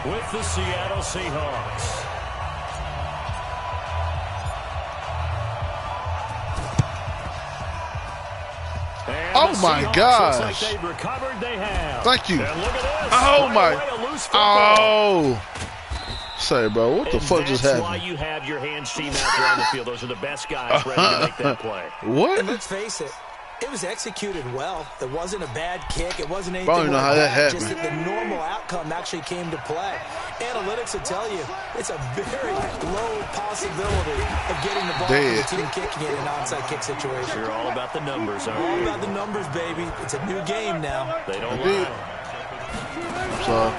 with the Seattle Seahawks. And oh my gosh! like they've recovered, they have. Thank you. And look at this. Oh my! Oh. Sorry, bro. What the fuck just happened? That's why you have your hands team out there on the field. Those are the best guys ready to make that play. What? And let's face it. It was executed well. It wasn't a bad kick. It wasn't anything I don't know how that happened. Just that the normal outcome actually came to play. Analytics will tell you it's a very low possibility of getting the ball from the team kicking it in an onside kick situation. You're all about the numbers, aren't you? All about the numbers, baby. It's a new game now. They don't lie. So.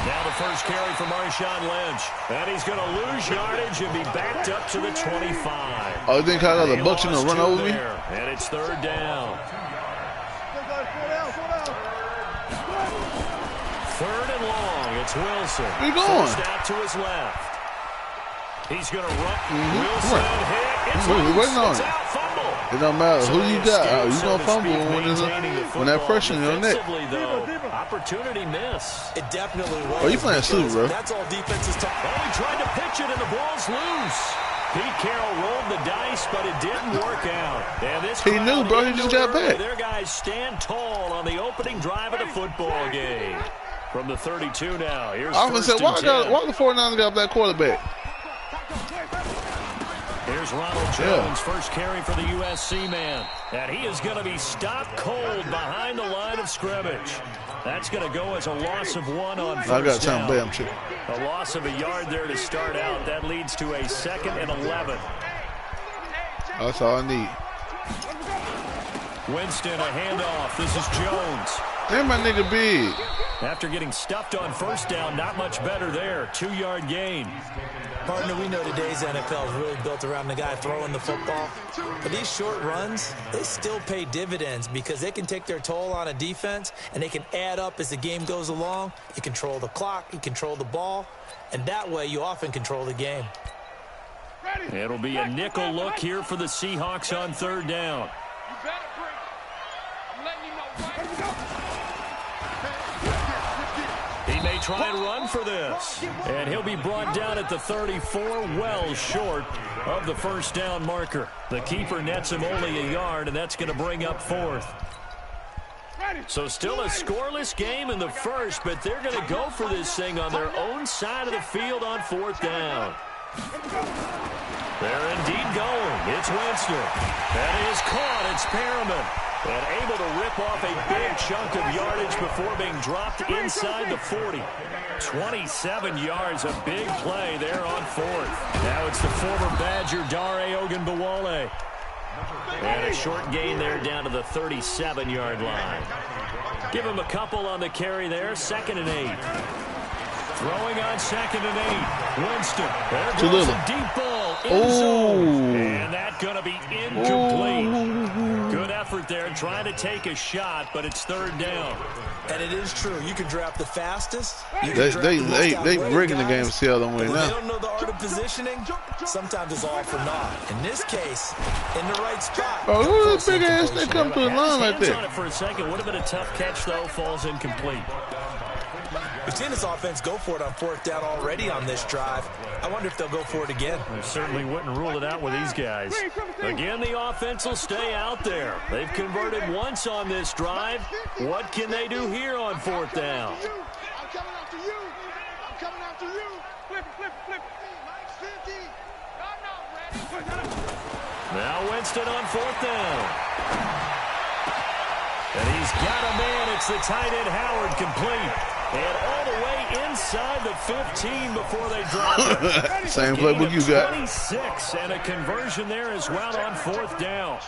Now the first carry for Marshawn Lynch. And he's going to lose yardage and be backed up to the 25. Oh, you think I got the Bucks gonna run over me? And it's third down. Third and long. It's Wilson. Where you going? First out to his left. He's going to run. Wilson hit. It's waiting on it's it. out, fumble. It don't matter who you got. You so gonna fumble when that pressure on your neck. Though, opportunity miss. It definitely was. Oh, you playing super, bro? That's all defense is talking. Oh, he tried to pitch it and the ball's loose. Pete Carroll rolled the dice, but it didn't work out. And this he knew, bro. He just got back. Their guys stand tall on the opening drive of the football game. From the 32 now. Here's I was gonna say, why the 49ers got that quarterback? Here's Ronald Jones, first carry for the USC man. And he is going to be stopped cold behind the line of scrimmage. That's going to go as a loss of 1 on first down. A loss of a yard there to start out. That leads to a 2nd and 11. That's all I need. Winston, a handoff. This is Jones. Damn, my nigga big. After getting stuffed on first down, not much better there. 2-yard gain. Partner, we know today's NFL is really built around the guy throwing the football. But these short runs, they still pay dividends because they can take their toll on a defense and they can add up as the game goes along. You control the clock, you control the ball, and that way you often control the game. It'll be a nickel look here for the Seahawks on third down. He may try and run for this. And he'll be brought down at the 34, well short of the first down marker. The keeper nets him only a yard, and that's going to bring up 4th. So still a scoreless game in the first, but they're going to go for this thing on their own side of the field on 4th down. They're indeed going. It's Winston. That is caught. It's Perriman. And able to rip off a big chunk of yardage before being dropped inside the 40. 27 yards, a big play there on 4th. Now it's the former Badger, Dare Ogunbowale. And a short gain there down to the 37-yard line. Give him a couple on the carry there, 2nd and 8. Throwing on 2nd and 8. Winston. There goes a deep ball. End zone. And that's going to be incomplete. Good effort there trying to take a shot, but it's third down. And it is true. You can draft the fastest. They rigging the game to see how they win now. They don't know the art of positioning. Sometimes it's all for naught. In this case, in the right spot. Oh, look at that big ass. They come through the line like that. On it for a second. Would have been a tough catch, though. Falls incomplete. We've seen this offense go for it on 4th down already on this drive. I wonder if they'll go for it again. I certainly wouldn't rule it out with these guys. Again, the offense will stay out there. They've converted once on this drive. What can they do here on 4th down? I'm coming after you. I'm coming after you. Flip. Now Winston on 4th down. And he's got a man. It's the tight end Howard, complete. And all the way inside the 15 before they drop it. Same playbook you got. 26 and a conversion there as well on 4th down.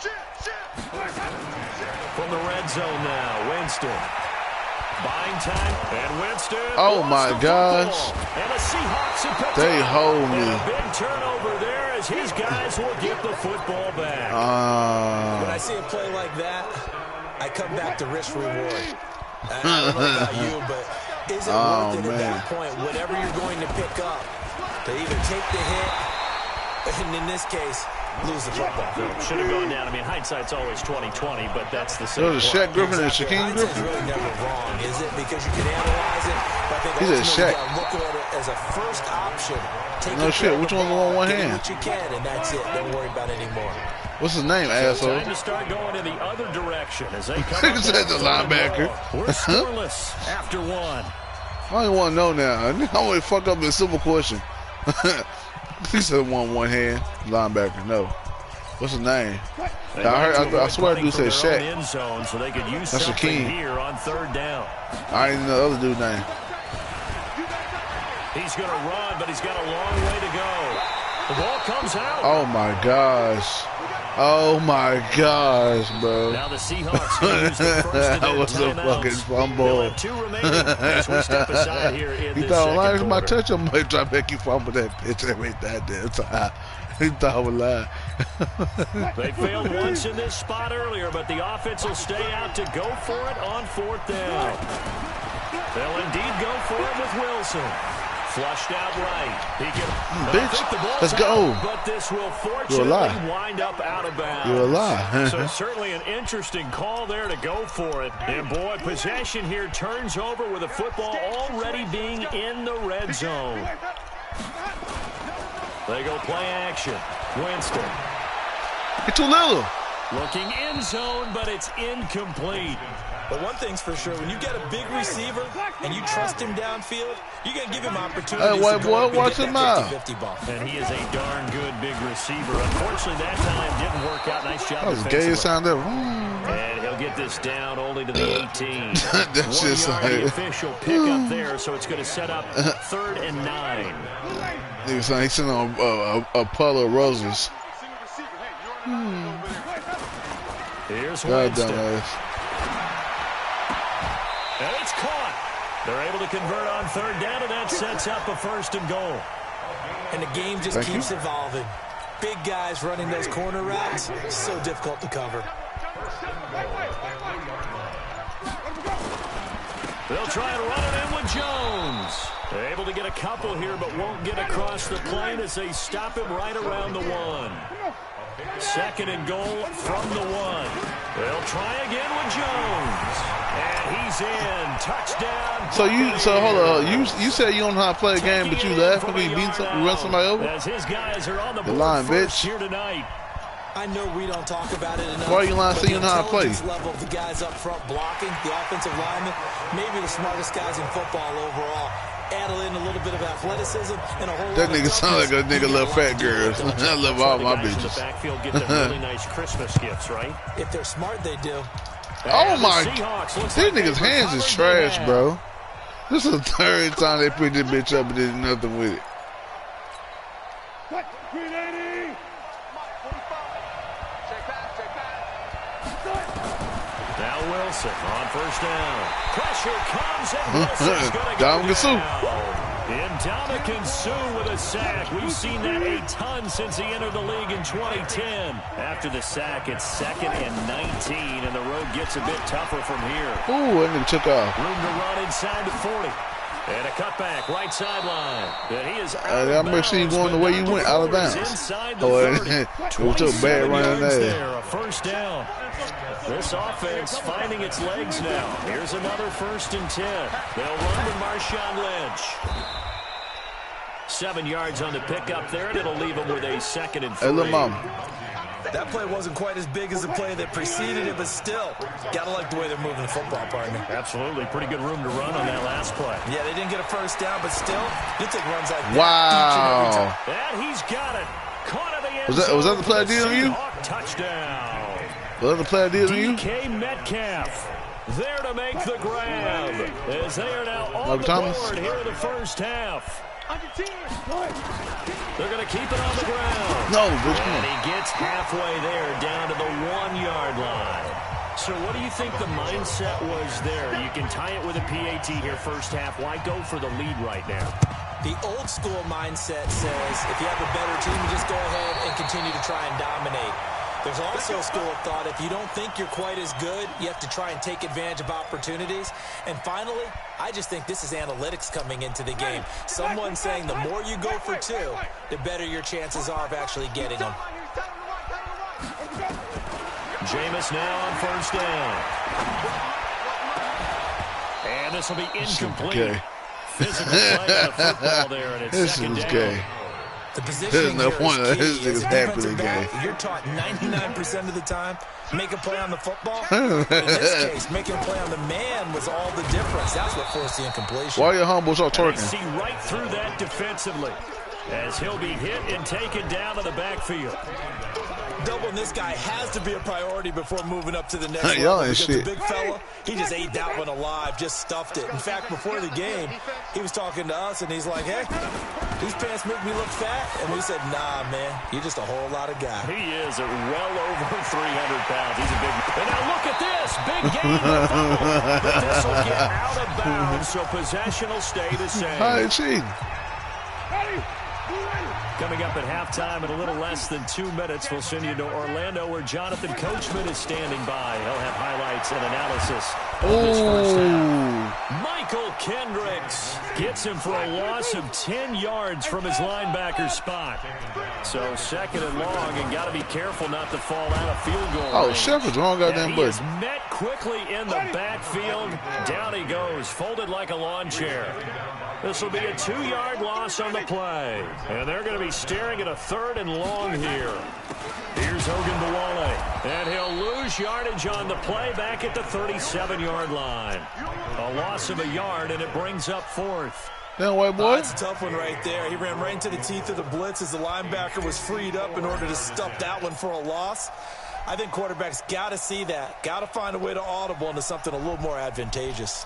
From the red zone now, Winston. Buying time, and Winston. Oh my gosh. And the Seahawks have picked They up. hold me. And a big turnover there as his guys will get the football back. When I see a play like that, I come back to risk reward. I don't know about you, but is it worth it at that point, whatever you're going to pick up, to either take the hit, and in this case, lose the football? Should have gone down. I mean, hindsight's always 20/20, but that's the same. It was Shaq Griffin and Shaquem Griffin. It's really never wrong, is it? Because you can analyze it, but He's a ultimately, you Shaq. gotta look at it as a first option. Take No shit. Which one's on one get hand? what you can, and that's it. Don't worry about it anymore. What's his name, asshole? Time to start going in the other direction as they come Nigga up said the with linebacker. We're scoreless after one. I don't want to know now. I want to fuck up this simple question. He said one hand linebacker. No. What's his name? I swear dude said Shaq. End zone so they could use That's something Akeem. here on third down. I didn't know the other dude's name. He's going to run, but he's got a long way to go. The ball comes out. Oh my gosh. Oh my gosh, bro. Now the Seahawks can use the first of That their was a timeouts. fucking fumble. They'll have 2 remaining as we step aside here in He this thought second lying was my quarter. touch. I'm going to try to make you fumble that bitch every that damn time. He thought I was lying. They failed once in this spot earlier, but the offense will stay out to go for it on fourth down. They'll indeed go for it with Wilson. Flushed out right. He can, Bitch, let's go. Out, but this will You're a fortunately lie. wind up out of bounds. You're a lie. So certainly an interesting call there to go for it. And boy, possession here turns over with the football already being in the red zone. They go play action. Winston. You're too little. Looking end zone, but it's incomplete. But one thing's for sure, when you get a big receiver and you trust him downfield, you're going to give him opportunities Hey, white to go boy, up and watch get him that out. 50-50 ball. And he is a darn good big receiver. Unfortunately, that time didn't work out. Nice job That was gay as sound ever. And he'll get this down only to the 18. That shit's 1 yard, the like, official pickup there, so it's going to set up 3rd and 9. he's sitting on a puddle of roses. Here's God Winston. dumbass. And it's caught. They're able to convert on 3rd down, and that sets up a 1st and goal. And the game just Thank keeps you. evolving. Big guys running those corner routes, so difficult to cover. They'll try and run it in with Jones. They're able to get a couple here, but won't get across the plane as they stop him right around the 1. 2nd and goal from the 1. They'll try again with Jones. And he's in. Touchdown. So hold on. You said you don't know how to play a game, but you laugh when you run somebody over? As his guys are on the board lying, first bitch. here tonight. I know we don't talk about it enough. Why are you lying? So you know how to play. The intelligence level of the guys up front blocking, the offensive linemen, maybe the smartest guys in football overall. Add in a little bit of athleticism and a whole That lot of nigga sound like a toughness. nigga love fat girls. I love all my The guys in the bitches. backfield get them really nice Christmas gifts, right? If they're smart, they do. Oh And my, the Seahawks looks these like niggas' they've hands is recovered trash, now. bro. This is the 3rd time they picked this bitch up and did nothing with it. Now Wilson on 1st down. Pressure comes and Wilson's going to go Dominican Sue. down. Dominican Sue with a sack. We've seen that a ton since he entered the league in 2010. After the sack, it's 2nd and 19, and the road gets a bit tougher from here. Ooh, that nigga took off. Room to run inside the 40. And a cutback, right sideline. And he is out I of remember seeing you going the way you went, out of bounds. Inside the Oh, 30. it was so bad 27 running yards there. there, a 1st down. This offense finding its legs now. Here's another 1st and 10. They'll run with Marshawn Lynch. 7 yards on the pickup there, and it'll leave them with a 2nd and 3. Hey, little mama. That play wasn't quite as big as the play that preceded it, but still, gotta like the way they're moving the football, partner. Absolutely. Pretty good room to run on that last play. Yeah, they didn't get a 1st down, but still, you take runs like that Wow. And he's got it. Caught in the end Was that the zone play I for did on you? Seahawk touchdown. Was that the play I did on you? DK Metcalf there to make the grab as they are now on the Thomas. board here in the 1st half. They're going to keep it on the ground. No, bitch, come And on. he gets halfway there down to the 1-yard line. So what do you think the mindset was there? You can tie it with a PAT here 1st half. Why go for the lead right now? The old school mindset says if you have a better team, you just go ahead and continue to try and dominate. There's also a school of thought, if you don't think you're quite as good, you have to try and take advantage of opportunities. And finally, I just think this is analytics coming into the game. Someone saying the more you go for 2, the better your chances are of actually getting them. Jameis now on 1st down. And this will be incomplete. Okay. Physical play of the football there, and it's This second is down. gay. The positioning There's no here point is in key. this As nigga's a happy defensive back, game. you're taught 99% of the time, make a play on the football. In this case, making a play on the man was all the difference. That's what forced the incompletion. Why you humble so And they twerking? see right through that defensively as he'll be hit and taken down to the backfield. Doubling this guy has to be a priority before moving up to the next Y'all level. ain't Because shit. the big fella, he just ate that one alive, just stuffed it. In fact, before the game, he was talking to us, and he's like, hey, these pants make me look fat. And we said, nah, man, you're just a whole lot of guy. He is at well over 300 pounds. He's a big... And now look at this. Big gain. But this will get out of bounds, so possession will stay the same. How is she? Coming up at halftime in a little less than 2 minutes, we'll send you to Orlando where Jonathan Coachman is standing by. He'll have highlights and analysis of this first half. Michael Kendricks gets him for a loss of 10 yards from his linebacker spot. So second and long, and got to be careful not to fall out of field goal Oh, range. Shepard's wrong And goddamn he button. is met quickly in the backfield. Down he goes, folded like a lawn chair. This will be a 2-yard loss on the play. And they're going to be staring at a 3rd and long here. Here's Hogan Bawale. And he'll lose yardage on the play back at the 37-yard line. A loss of a yard, and it brings up 4th. Damn, white boy. That's a tough one right there. He ran right into the teeth of the blitz as the linebacker was freed up in order to stuff that one for a loss. I think quarterbacks got to see that. Got to find a way to audible into something a little more advantageous.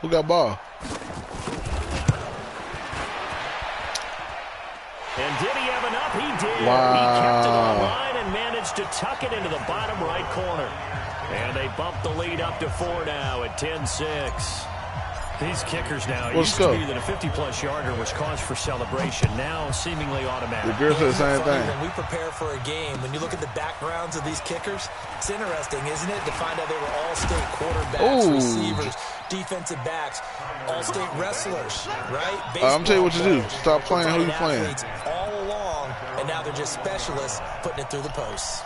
Who got ball? And did he have enough? He did. Wow. He kept it on line and managed to tuck it into the bottom right corner. And they bump the lead up to 4 now at 10-6. These kickers now, it used to be that a 50-plus yarder was cause for celebration. Now seemingly automatic. The girl said the same thing. When we prepare for a game, when you look at the backgrounds of these kickers, it's interesting, isn't it, to find out they were all-state quarterbacks, receivers, defensive backs, all-state wrestlers, right? I'm telling you what to do. Players, Stop playing who you playing. athletes all along, and now they're just specialists putting it through the posts.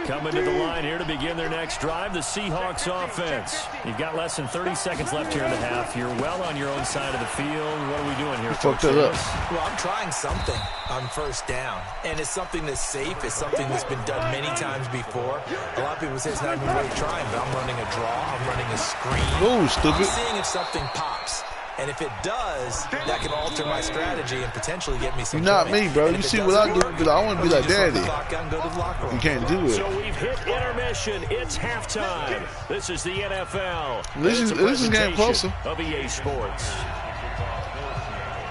Coming to the line here to begin their next drive, the Seahawks offense. You've got less than 30 seconds left here in the half. You're well on your own side of the field. What are we doing here? Fucked it up. Well, I'm trying something on first down, and it's something that's safe. It's something that's been done many times before. A lot of people say it's not even really trying, but I'm running a draw. I'm running a screen. Oh, stupid. I'm seeing if something pops. And if it does, that can alter my strategy and potentially get me some You're not points. me, bro. And You if it see what I doesn't do, work, but I want to be like just run the daddy. clock out and go to the locker room. You can't do it. So we've hit intermission. It's halftime. This is the NFL. This is It's a getting closer. presentation of EA Sports.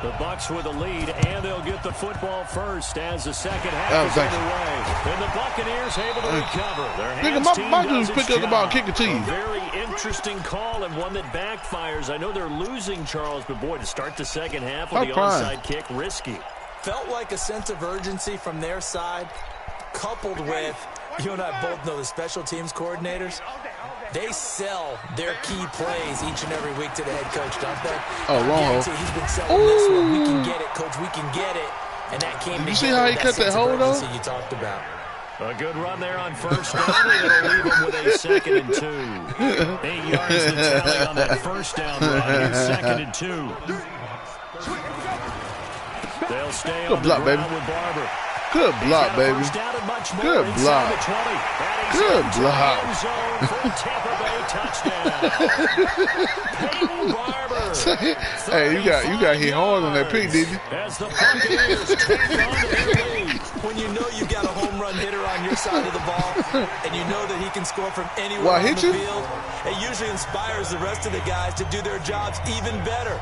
The Bucs with the lead, and they'll get the football first as the second half is underway. And the Buccaneers able to recover. Their hands team my does dude's its pick up the ball, job. kick it to you. A very interesting call and one that backfires. I know they're losing, Charles, but boy, to start the second half with the onside kick, risky. Felt like a sense of urgency from their side, coupled with, you and I both know the special teams coordinators. They sell their key plays each and every week to the head coach, don't they? Oh, wrong hole. He's been selling this one. We can get it, coach. We can get it. And that came Did you together see how he with cut that sense of hole, though? urgency you talked about. A good run there on first down, and it'll leave him with a 2nd and 2. 8 yards the tally on that first down run. Here's 2nd and 2. They'll stay on the ground with Barber. Good block, baby. Good block. Good block. Hey, you got hit hard on that pick, didn't you? As the Buccaneers take on their lead. When you know you got a home run hitter on your side of the ball, and you know that he can score from anywhere on the field, it usually inspires the rest of the guys to do their jobs even better.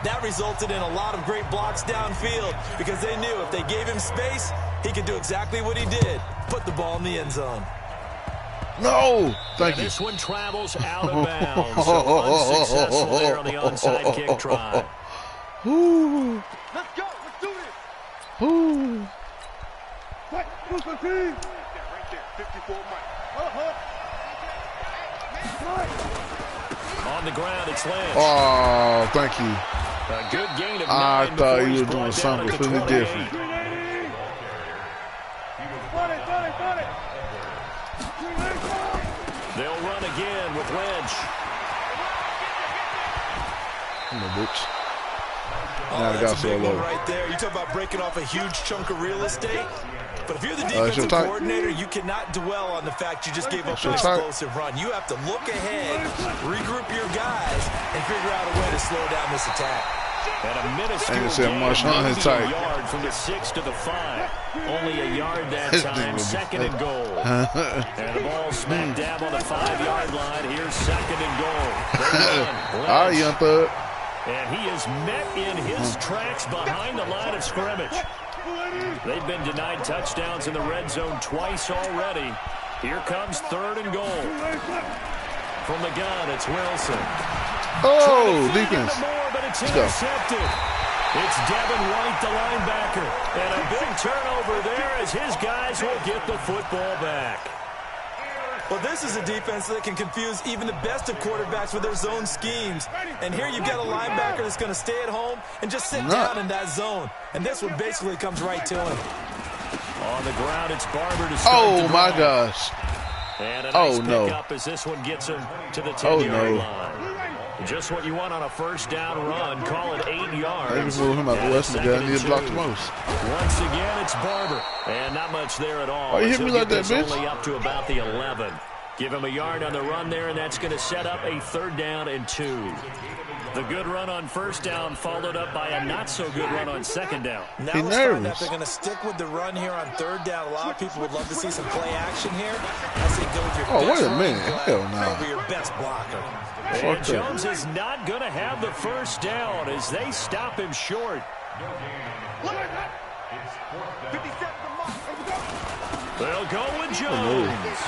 That resulted in a lot of great blocks downfield because they knew if they gave him space, he could do exactly what he did, put the ball in the end zone. No, thank you. This one travels out of bounds, so unsuccessful there on the onside kick try. Ooh. Let's go. Let's do this. Ooh. What? Who's the team? Right there. 54 Mike. On the ground, it's Lynch. Oh, thank you. A good gain of 9. I thought you were doing something completely different. They'll run again with Lynch. Come on, bitch. Oh, that's a big one right there. You talk about breaking off a huge chunk of real estate. But if you're the defensive coordinator, you cannot dwell on the fact you just gave up an explosive run. You have to look ahead, regroup your guys, and figure out a way to slow down this attack. And a minuscule gain, maybe a yard from the 6 to the 5. Only a yard that time, second and goal. And the ball smack dab on the 5-yard line. Here's second and goal. All right, young thug. And he is met in his tracks behind the line of scrimmage. They've been denied touchdowns in the red zone twice already. Here comes third and goal. From the gun, it's Wilson. Oh, defense. More, but it's intercepted. It's Devin White, the linebacker. And a big turnover there as his guys will get the football back. Well, this is a defense that can confuse even the best of quarterbacks with their zone schemes. And here you've got a linebacker that's going to stay at home and just sit down in that zone. And this one basically comes right to him. On the ground, it's Barber to start. Oh, my gosh. And a nice pickup as this one gets him to the 10-yard line. Just what you want on a first down run. Call it 8 yards. They can move him out the West, the guy need to block the most. Once again, it's Barber. And not much there at all. Why you hit me like that, bitch? Only up to about the 11. Give him a yard on the run there, and that's going to set up a 3rd down and 2. The good run on first down followed up by a not-so-good run on 2nd down. Now let's find out they're going to stick with the run here on 3rd down. A lot of people would love to see some play action here. I say go with your best wait a minute. Hell no. Over your best blocker. And Jones is not going to have the first down as they stop him short. They'll go with Jones.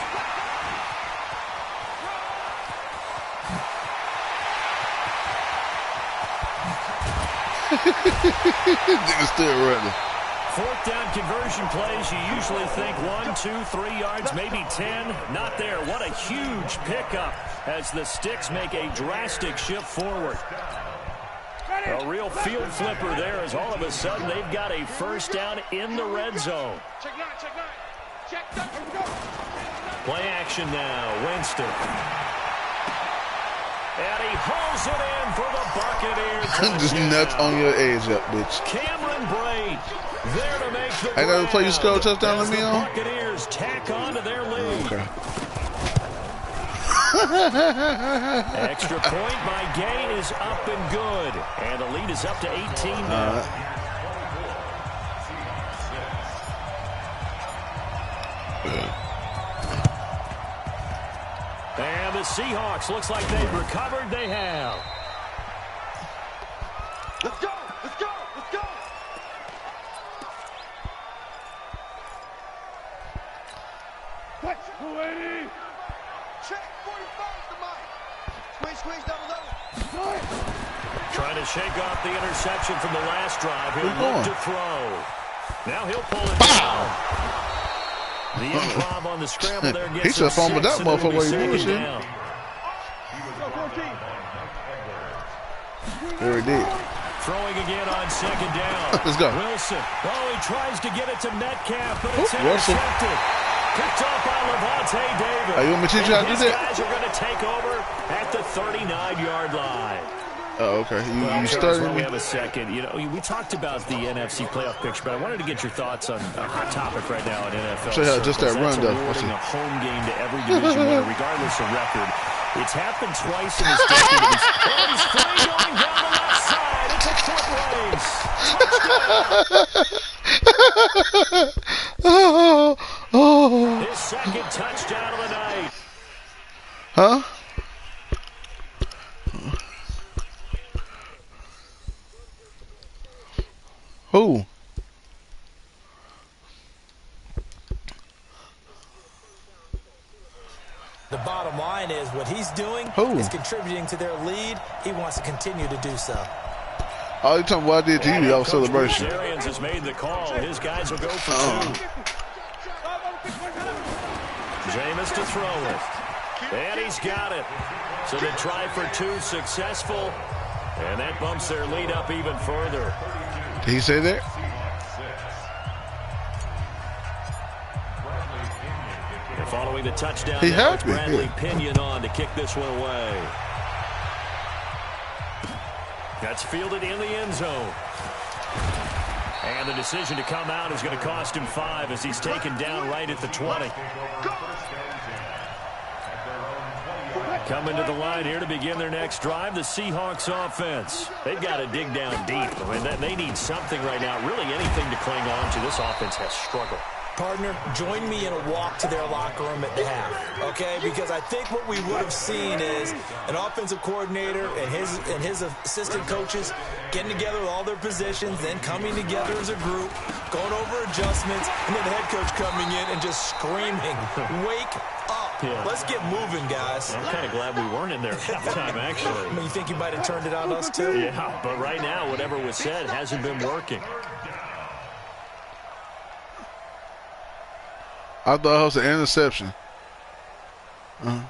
Nigga still running. 4th down conversion plays, you usually think 1, 2, 3 yards, maybe 10. Not there. What a huge pickup as the Sticks make a drastic shift forward. A real field flipper there as all of a sudden they've got a first down in the red zone. Play action now. Winston. And he hauls it in for the Buccaneers. Just nuts on your edge up, bitch. Cameron Braid there to make the I gotta play you score a touchdown on me on. Buccaneers tack on to their lead. Okay. Extra point by Gay is up and good. And the lead is up to 18 now. And the Seahawks, looks like they've recovered. They have. Let's go! Let's go! Let's go! What? 280! Check! 45 the mic! Squeeze, double. Trying to shake off the interception from the last drive. He'll look to throw. Now he'll pull it down. The improv on the scramble there gets he should have fumbled that motherfucker while he bullshit. There he did. Throwing again on 2nd down. Let's go. Wilson. Oh, he tries to get it to Metcalf, but it's intercepted. Picked off by Levante David. Are you want me to teach you how to do that? These guys are going to take over at the 39-yard line. Oh, okay. You started. We have a second. You know, we talked about the NFC playoff picture, but I wanted to get your thoughts on a hot topic right now in NFL. So just that run, though. Awarding a home game to every division winner, regardless of record. It's happened twice in his history. He's free going down the left side. It's a foot race. His second touchdown of the night. Huh? Who? The bottom line is what he's doing is contributing to their lead. He wants to continue to do so. Oh, you talking what I did to you? That was celebration. Arians has made the call. His guys will go for 2. Jameis to throw it. And he's got it. So they try for 2, successful. And that bumps their lead up even further. Did he say that? The following throwing the touchdown. He Now it's happy. Bradley Yeah. Pinion on to kick this one away. That's fielded in the end zone. And the decision to come out is going to cost him 5 as he's taken down right at the 20. Coming to the line here to begin their next drive, the Seahawks offense. They've got to dig down deep. I mean, they need something right now, really anything to cling on to. This offense has struggled. Partner, join me in a walk to their locker room at the half, okay? Because I think what we would have seen is an offensive coordinator and his assistant coaches getting together with all their positions, then coming together as a group, going over adjustments, and then the head coach coming in and just screaming, "Wake up. Yeah. Let's get moving, guys." I'm kind of glad we weren't in there at halftime, actually. I mean, you think you might have turned it on us, too? Yeah, but right now, whatever was said hasn't been working. I thought it was an interception. From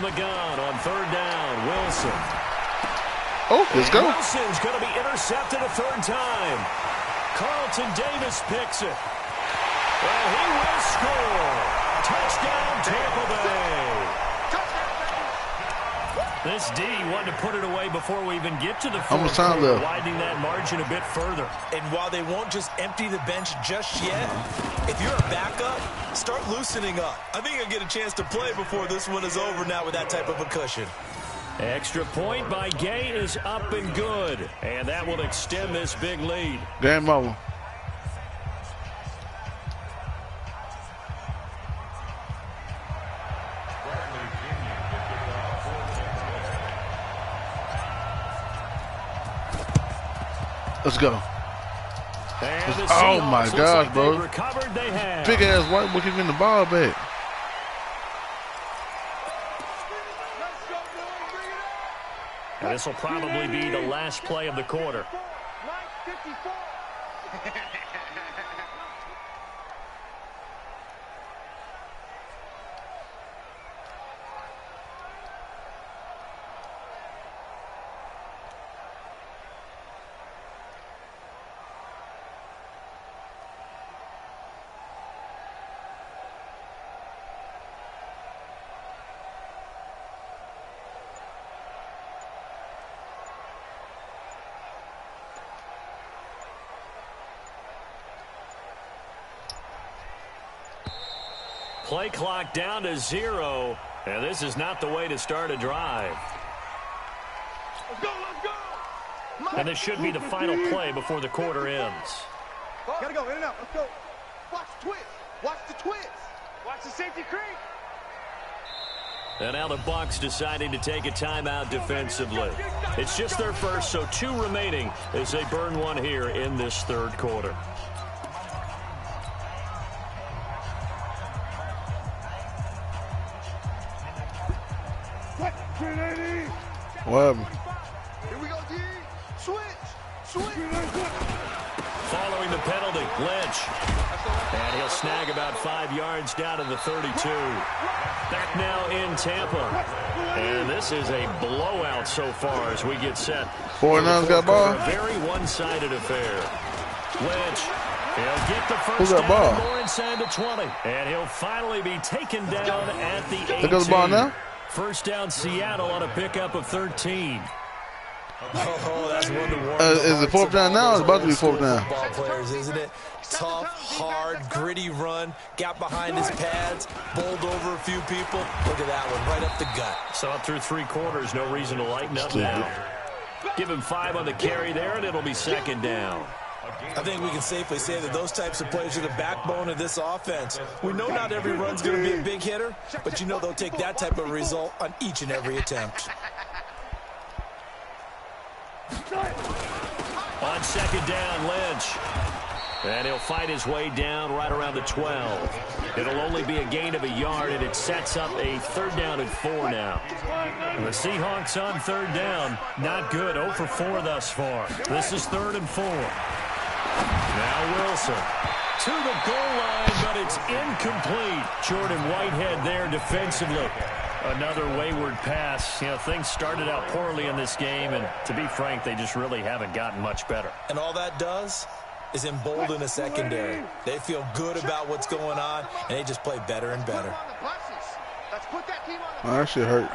the gun on 3rd down, Wilson. Oh, let's go. Wilson's going to be intercepted a 3rd time. Carlton Davis picks it. Well, he will score. Touchdown, Tampa Bay. This D wanted to put it away before we even get to the fourth quarter, widening that margin a bit further. And while they won't just empty the bench just yet, if you're a backup, start loosening up. I think you'll get a chance to play before this one is over now with that type of a cushion. Extra point by Gay is up and good. And that will extend this big lead. Game over. Let's go. Oh my gosh, bro. Big ass white boy giving the ball back. And this will probably be the last play of the quarter. Play clock down to 0, and this is not the way to start a drive. Let's go, let's go. And this should be the final play before the quarter ends. Gotta go, in and out, let's go. Watch the twist, watch the twist. Watch the safety creep. And now the Bucs deciding to take a timeout defensively. It's just their first, so 2 remaining as they burn one here in this 3rd quarter. What? Here we go, D. Switch. Following the penalty, Lynch. And he'll snag about 5 yards down to the 32. Back now in Tampa. And this is a blowout so far as we get set. 49's got ball. A very one-sided affair. Lynch. He'll get the first Who's that ball? down more inside the 20. And he'll finally be taken down at the 18. Look at the ball now. First down Seattle on a pickup of 13. Oh, that's one to warm is it 4th down now? It's about to be 4th down. Football players, isn't it? Tough, hard, gritty run. Got behind his pads, bowled over a few people. Look at that one, right up the gut. So up through 3 quarters, no reason to lighten up now. Give him 5 on the carry there, and it'll be 2nd down. I think we can safely say that those types of plays are the backbone of this offense. We know not every run's going to be a big hitter, but you know they'll take that type of result on each and every attempt. On 2nd down, Lynch. And he'll fight his way down right around the 12. It'll only be a gain of a yard, and it sets up a 3rd down and 4 now. And the Seahawks on 3rd down. Not good. 0 for 4 thus far. This is 3rd and 4. Now Wilson to the goal line, but it's incomplete. Jordan Whitehead there defensively. Another wayward pass. You know, things started out poorly in this game, and to be frank, they just really haven't gotten much better. And all that does, is embolden the secondary. They feel good about what's going on, and they just play better and better. Oh, that shit hurt.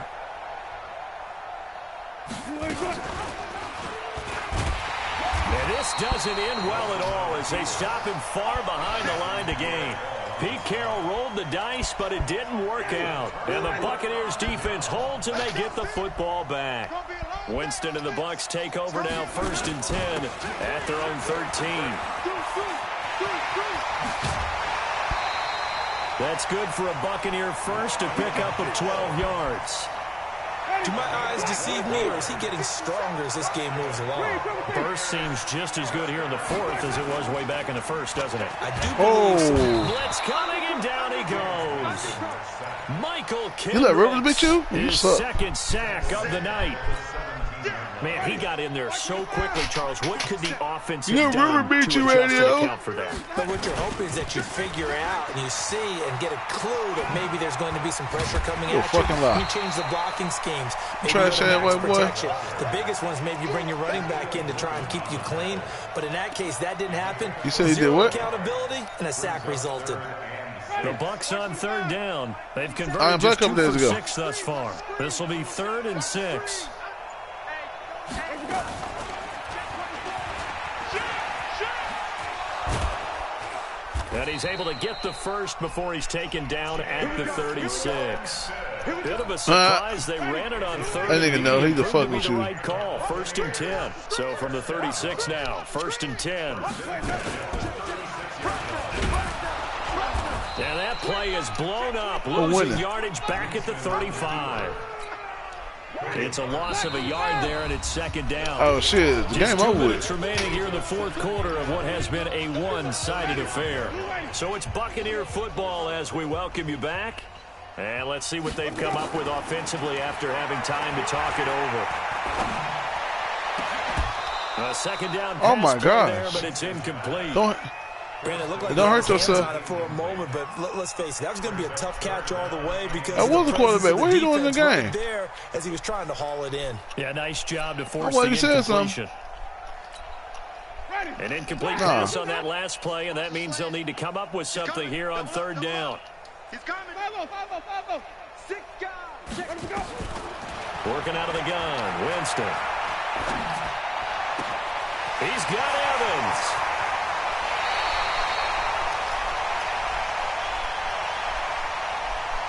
And this doesn't end well at all as they stop him far behind the line to gain. Pete Carroll rolled the dice, but it didn't work out. And the Buccaneers defense holds and they get the football back. Winston and the Bucs take over now, 1st and 10 at their own 13. That's good for a Buccaneer first, a pickup of 12 yards. Do my eyes deceive me, or is he getting stronger as this game moves along? Burst seems just as good here in the 4th as it was way back in the 1st, doesn't it? I do believe so. Blitz coming, and down he goes. Michael Kendricks. You let Rivers beat you? His second sack of the night. Man, he got in there so quickly, Charles. What could the offense have done to adjust to account for that? But what you're hoping is that you figure out and you see and get a clue that maybe there's going to be some pressure coming at you. You change the blocking schemes. Maybe protection. The biggest ones, maybe you bring your running back in to try and keep you clean. But in that case, that didn't happen. You said he did what? Accountability, and a sack resulted. The Bucs on 3rd down. They've converted just 2 for 6 thus far. This will be 3rd and 6. And he's able to get the first before he's taken down at the 36. Bit of a surprise. They ran it on 3rd. I didn't even know. He's the fuck with you. Right call. 1st and 10. So from the 36 now, 1st and 10. And that play is blown up, losing yardage back at the 35. It's a loss of a yard there, and it's 2nd down. Oh, shit. The game over with. 2 minutes remaining here in the 4th quarter of what has been a one-sided affair. So it's Buccaneer football as we welcome you back. And let's see what they've come up with offensively after having time to talk it over. A 2nd down pass my God. there, but it's incomplete. Brandon, it looked like don't hurt yourself on it for a moment, but let's face it, that was going to be a tough catch all the way because that was the quarterback. What are you doing in the game? Right there as he was trying to haul it in. Yeah, nice job to force the incompletion. An incomplete pass on that last play, and that means they'll need to come up with something here on 3rd down. He's coming. 6 guys. Working out of the gun, Winston. He's got Evans.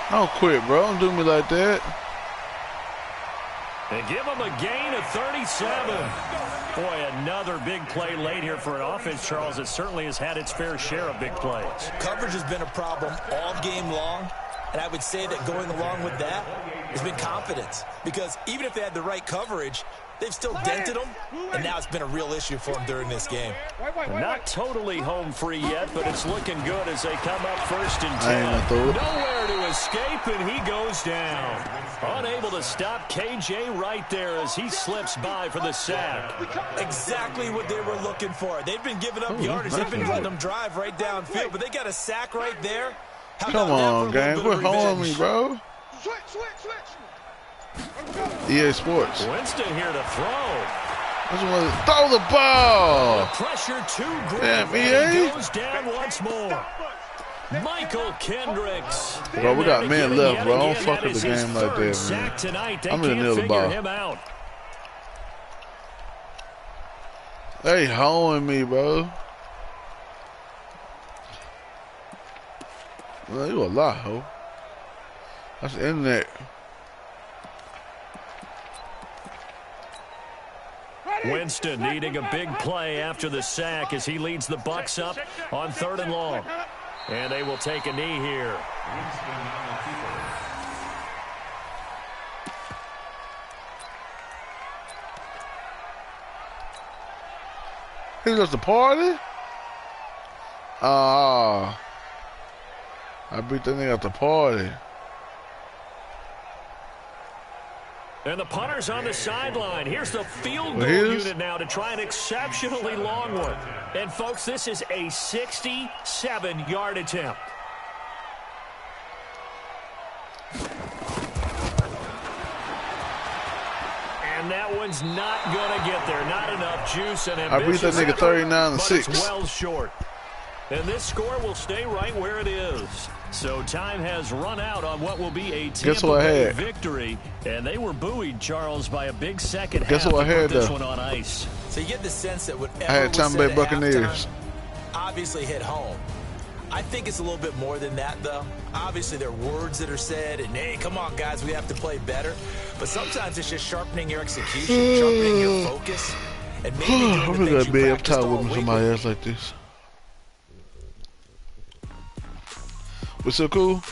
Don't quit, bro. Don't do me like that. And give him a gain of 37. Boy, another big play late here for an offense, Charles, that certainly has had its fair share of big plays. Coverage has been a problem all game long, and I would say that going along with that has been confidence. Because even if they had the right coverage, they've still dented them, and now it's been a real issue for them during this game. Not totally home free yet, but it's looking good as they come up 1st and 10. Nowhere to escape, and he goes down. Unable to stop KJ right there as he slips by for the sack. Exactly what they were looking for. They've been giving up yardage. They've been letting them drive right downfield, but they got a sack right there. Come on, gang. Quit holding me, bro. Switch. EA Sports. Winston here to throw. Throw the ball. The pressure too great. Damn, He EA. goes down once more. Michael Kendricks. Bro, we got men left, bro. Don't fuck up the game like that, man. Tonight. I'm in the middle of the ball. Him out. They hoeing me, bro. Well, you a lot, ho. That's the internet. Winston needing a big play after the sack as he leads the Bucs up on 3rd and long. And they will take a knee here. He was at the party? I beat that nigga at the party. And the punter's on the sideline. Here's the field goal unit now to try an exceptionally long one. And, folks, this is a 67-yard attempt. And And that one's not going to get there. Not enough juice and I beat that nigga 39-6. Well short. And this score will stay right where it is. So time has run out on what will be a Tampa Bay victory. And they were buoyed, Charles, by a big second half. Guess what I had, this one on ice. So you get the sense that whatever I had Tampa Bay Buccaneers. Obviously hit home. I think it's a little bit more than that, though. Obviously, there are words that are said, and hey, come on, guys, we have to play better. But sometimes it's just sharpening your execution, sharpening your focus, and maybe doing the things you practiced all week. Somebody else like this. What's so cool?